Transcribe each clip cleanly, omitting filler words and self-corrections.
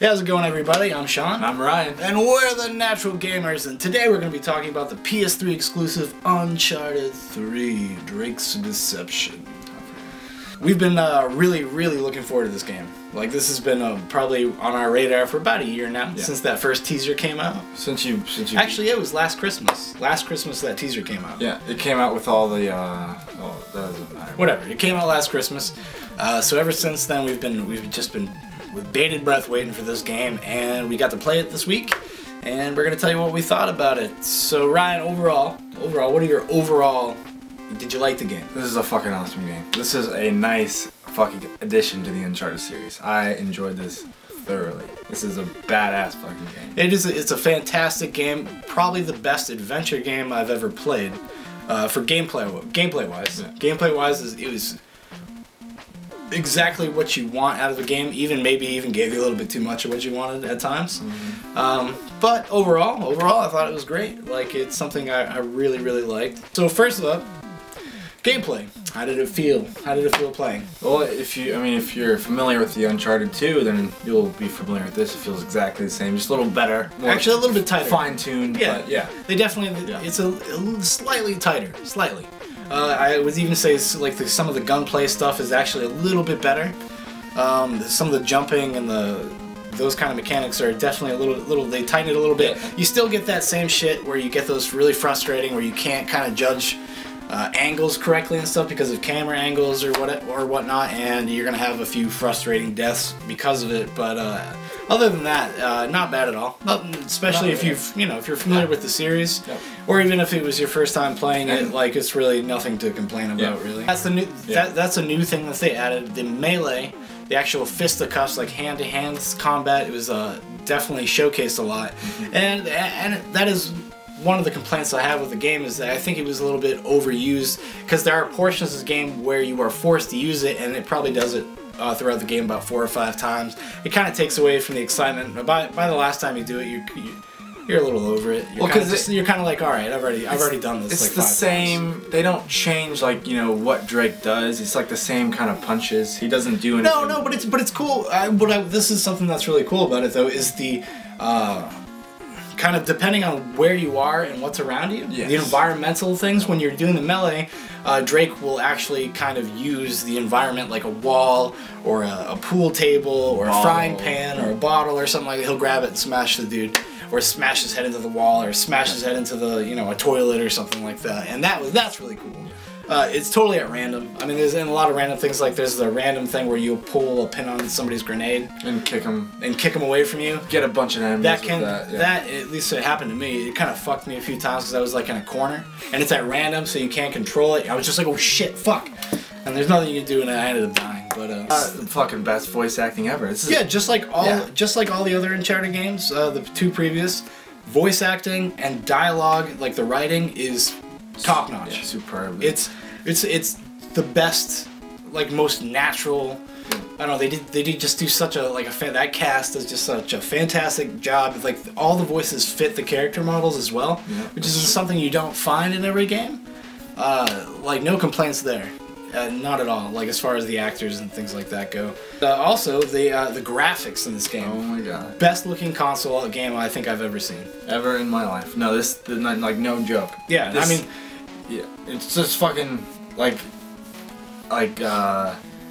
Hey, how's it going, everybody? I'm Sean. I'm Ryan. And we're the Natural Gamers, and today we're going to be talking about the PS3 exclusive Uncharted 3, Drake's Deception. We've been really looking forward to this game. Like, this has been probably on our radar for about a year now, since that first teaser came out. Since you Actually, it was last Christmas. Last Christmas that teaser came out. Yeah, it came out with all the, oh, that doesn't matter. Whatever, it came out last Christmas. So ever since then, we've just been with bated breath waiting for this game, and we got to play it this week, and we're gonna tell you what we thought about it. So Ryan, overall, what are your overall? Did you like the game? This is a fucking awesome game. This is a nice fucking addition to the Uncharted series. I enjoyed this thoroughly. This is a badass fucking game. It's a fantastic game. Probably the best adventure game I've ever played. For gameplay wise. Yeah. Gameplay wise, it was exactly what you want out of the game. Maybe even gave you a little bit too much of what you wanted at times. Mm-hmm. But overall, I thought it was great. Like, it's something I really liked. So first up, gameplay. How did it feel? How did it feel playing? Well, if you're familiar with the Uncharted 2, then you'll be familiar with this. It feels exactly the same, just a little better. Actually, a little bit tighter. Fine-tuned, yeah. But yeah. They definitely, it's a slightly tighter, slightly. I would even say like some of the gunplay stuff is actually a little bit better. Some of the jumping and those kind of mechanics are definitely a little. They tighten it a little bit. You still get that same shit where you get those really frustrating where you can't kind of judge angles correctly and stuff because of camera angles or whatnot, and you're gonna have a few frustrating deaths because of it. But other than that, not bad at all. Especially if you're familiar with the series, or even if it was your first time playing it. Like, it's really nothing to complain about, really. That's the new. That's a new thing that they added. The melee, the actual fisticuffs, like hand-to-hand combat. It was definitely showcased a lot, and that is one of the complaints I have with the game, is that I think it was a little bit overused, because there are portions of this game where you are forced to use it, and it probably does it throughout the game about 4 or 5 times. It kind of takes away from the excitement. By the last time you do it, you're a little over it. You're kind of like, all right, I've already done this. It's like the 5 same. times. They don't change, like, what Drake does. It's like the same kind of punches. He doesn't do anything. No, but it's cool. This is something that's really cool about it, though, is the kind of depending on where you are and what's around you. Yes. The environmental things, when you're doing the melee, Drake will actually kind of use the environment like a wall or a pool table or a frying pan or a bottle or something like that. He'll grab it and smash the dude, or smash his head into the wall, or smash his head into the a toilet or something like that. And that's really cool. It's totally at random. I mean, there's a lot of random things. Like, there's the random thing where you'll pull a pin on somebody's grenade and kick them away from you. Get a bunch of enemies. That at least it happened to me. It kind of fucked me a few times because I was like in a corner and it's at random, so you can't control it. I was just like, oh shit, fuck. And there's nothing you can do, and I ended up dying. But it's the fucking best voice acting ever. Just like all the other Uncharted games, the 2 previous, voice acting and dialogue, like the writing, is top notch. Yeah, superb. It's the best, like, most natural. I don't know. They did just do such a that cast does just such a fantastic job. Like, all the voices fit the character models as well, which is something you don't find in every game. Like, no complaints there. Not at all, like, as far as the actors and things like that go. Also, the graphics in this game. Oh my god. Best looking console game I think I've ever seen. Ever in my life. No, like, no joke. Yeah, I mean, it's just fucking, like,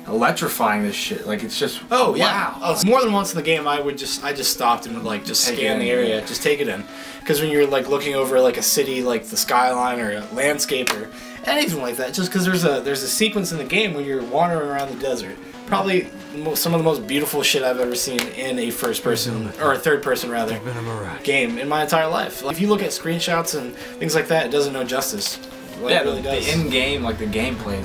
electrifying, this shit. Like, it's just, oh yeah. Wow. More than once in the game, I just stopped and would, like, just scan the area, just take it in. Because when you're, like, looking over, like, a city, like the skyline or a landscape or anything like that, just because there's a sequence in the game when you're wandering around the desert. Probably some of the most beautiful shit I've ever seen in a first-person, or a third-person rather, game in my entire life. Like, if you look at screenshots and things like that, it doesn't do justice. Yeah, it really does. The in-game, like, the gameplay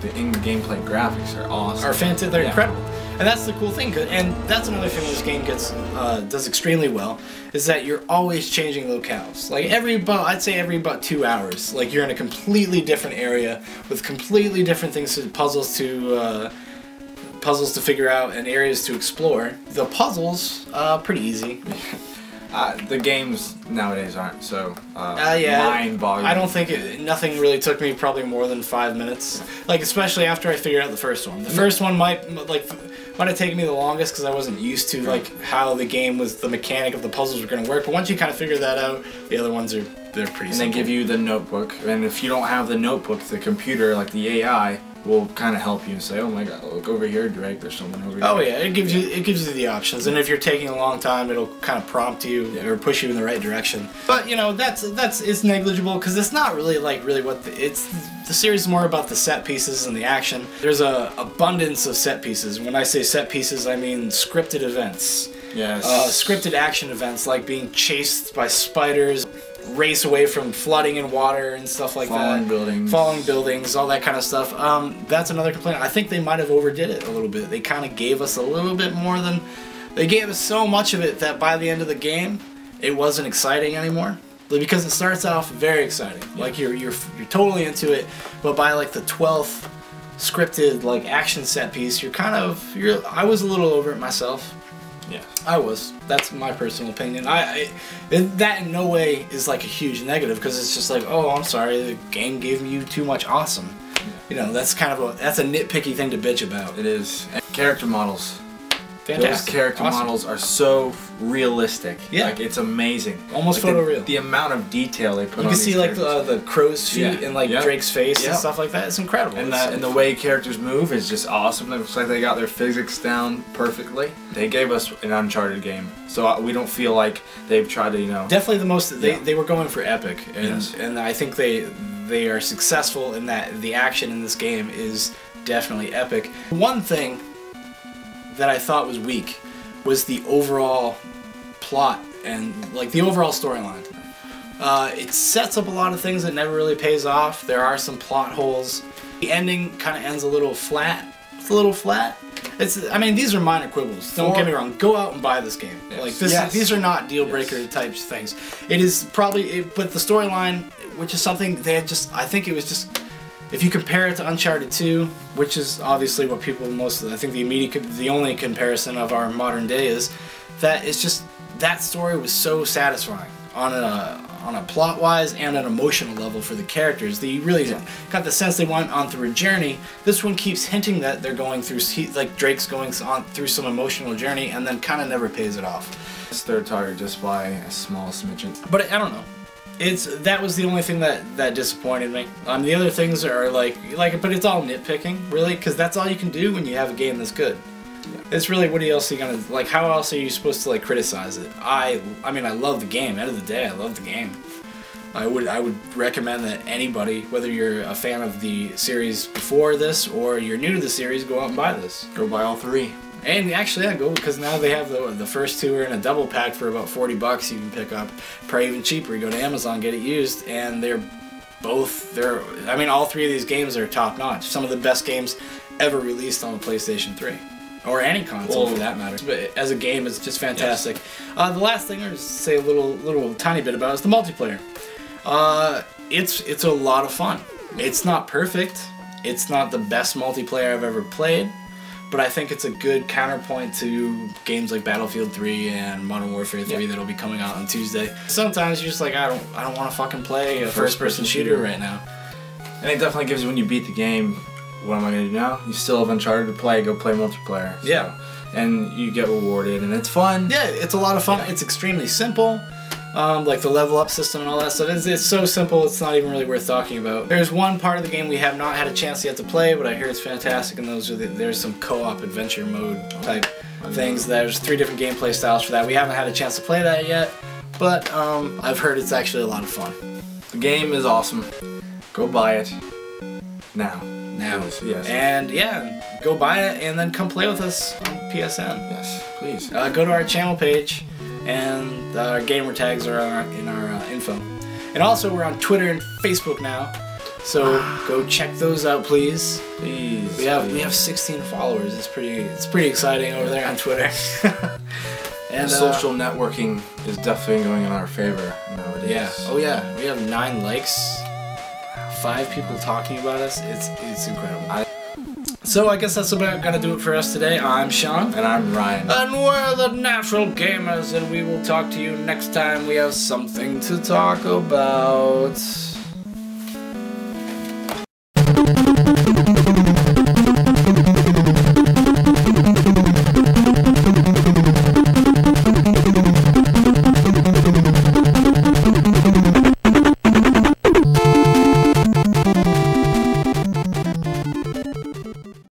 the in-gameplay graphics are awesome. They're incredible. And that's the cool thing, and that's another thing this game does extremely well, is that you're always changing locales. Like, I'd say every about 2 hours, like, you're in a completely different area with completely different things, puzzles to figure out and areas to explore. The puzzles, pretty easy. The games nowadays aren't so yeah, mind-boggling. I don't think nothing really took me probably more than 5 minutes. Like, especially after I figured out the first one. The first one might have taken me the longest because I wasn't used to like how the game was, the mechanic of the puzzles were going to work. But once you kind of figure that out, the other ones they're pretty And simple. they give you the notebook, and if you don't have the notebook, the computer, like the AI, will kind of help you and say, oh my god, look over here, Drake, there's someone over here. Oh yeah, it gives you the options, and if you're taking a long time, it'll kind of prompt you or push you in the right direction. But you know, it's negligible because it's not really what the series is more about the set pieces and the action. There's a abundance of set pieces. When I say set pieces, I mean scripted events. Yes. Scripted action events like being chased by spiders, race away from flooding and water and stuff like Falling buildings, all that kind of stuff. That's another complaint. I think they might have overdid it a little bit. They kind of gave us a little bit more than... They gave us so much of it that by the end of the game, it wasn't exciting anymore. Because it starts off very exciting. Yeah. Like you're totally into it, but by like the 12th scripted like action set piece, I was a little over it myself. Yeah, I was. That's my personal opinion. That in no way is like a huge negative because it's just like, oh, I'm sorry, the game gave you too much awesome. You know, that's kind of that's a nitpicky thing to bitch about. it is. And character models. Fantastic. Those character Awesome. models are so realistic. Yeah. Like, it's amazing. Almost like photoreal. The amount of detail they put on You can these see like characters. the crow's feet and like Yep. Drake's face Yep. and stuff like that. It's incredible. And the way characters move is just awesome. It looks like they got their physics down perfectly. They gave us an Uncharted game, so we don't feel like they've tried to, definitely the most. They were going for epic, and Yes. and I think they are successful in that. The action in this game is definitely epic. One thing that I thought was weak was the overall plot and like the overall storyline. It sets up a lot of things that never really pays off. There are some plot holes. The ending kind of ends a little flat. It's a little flat. I mean, these are minor quibbles. Don't get me wrong. Go out and buy this game. Yes. Like this, Yes. these are not deal breaker type things. It is probably, but the storyline, which is something they had just. I think it was just. If you compare it to Uncharted 2, which is obviously what people I think the only comparison of our modern day is, that it's just that story was so satisfying on a plot-wise and an emotional level for the characters that you really got the sense they went on through a journey. This one keeps hinting that they're going through, like Drake's going on through some emotional journey, and then kind of never pays it off. It's their target just by a small smidgen. But I don't know. That was the only thing that disappointed me. The other things are but it's all nitpicking, really, because that's all you can do when you have a game that's good. Yeah. It's really, what else are you gonna, like, how else are you supposed to, like, criticize it? I mean, I love the game. End of the day, I love the game. I would recommend that anybody, whether you're a fan of the series before this or you're new to the series, go out and buy this. Go buy all three. And actually, yeah, go, because now they have the first two are in a double pack for about $40 you can pick up. Probably even cheaper. You go to Amazon, get it used, and I mean, all three of these games are top notch. Some of the best games ever released on the PlayStation 3. Or any console for that matter. But as a game, it's just fantastic. Yes. The last thing I'll just say a little tiny bit about is the multiplayer. It's a lot of fun. It's not perfect. It's not the best multiplayer I've ever played. But I think it's a good counterpoint to games like Battlefield 3 and Modern Warfare 3 that'll be coming out on Tuesday. Sometimes you're just like, I don't want to fucking play a first-person shooter right now. And it definitely gives you, when you beat the game, what am I going to do now? You still have Uncharted to play, go play multiplayer. So. Yeah. And you get rewarded, and it's fun. Yeah, it's a lot of fun. Yeah. It's extremely simple. Like the level up system and all that stuff. It's so simple, it's not even really worth talking about. There's one part of the game we have not had a chance yet to play, but I hear it's fantastic, and there's some co-op adventure mode type things. There's 3 different gameplay styles for that. We haven't had a chance to play that yet, but I've heard it's actually a lot of fun. The game is awesome. Go buy it now. Yes. And yeah, go buy it and then come play with us on PSN. Yes, please. Go to our channel page, and our gamer tags are in our info. And also, we're on Twitter and Facebook now, so go check those out, please. Please. We have 16 followers. It's pretty exciting over there on Twitter. And social networking is definitely going in our favor nowadays. Yeah. Oh yeah. We have 9 likes. 5 people talking about us. It's incredible. So I guess that's about gonna do it for us today. I'm Sean. And I'm Ryan. And we're the Natural Gamers, and we will talk to you next time we have something to talk about.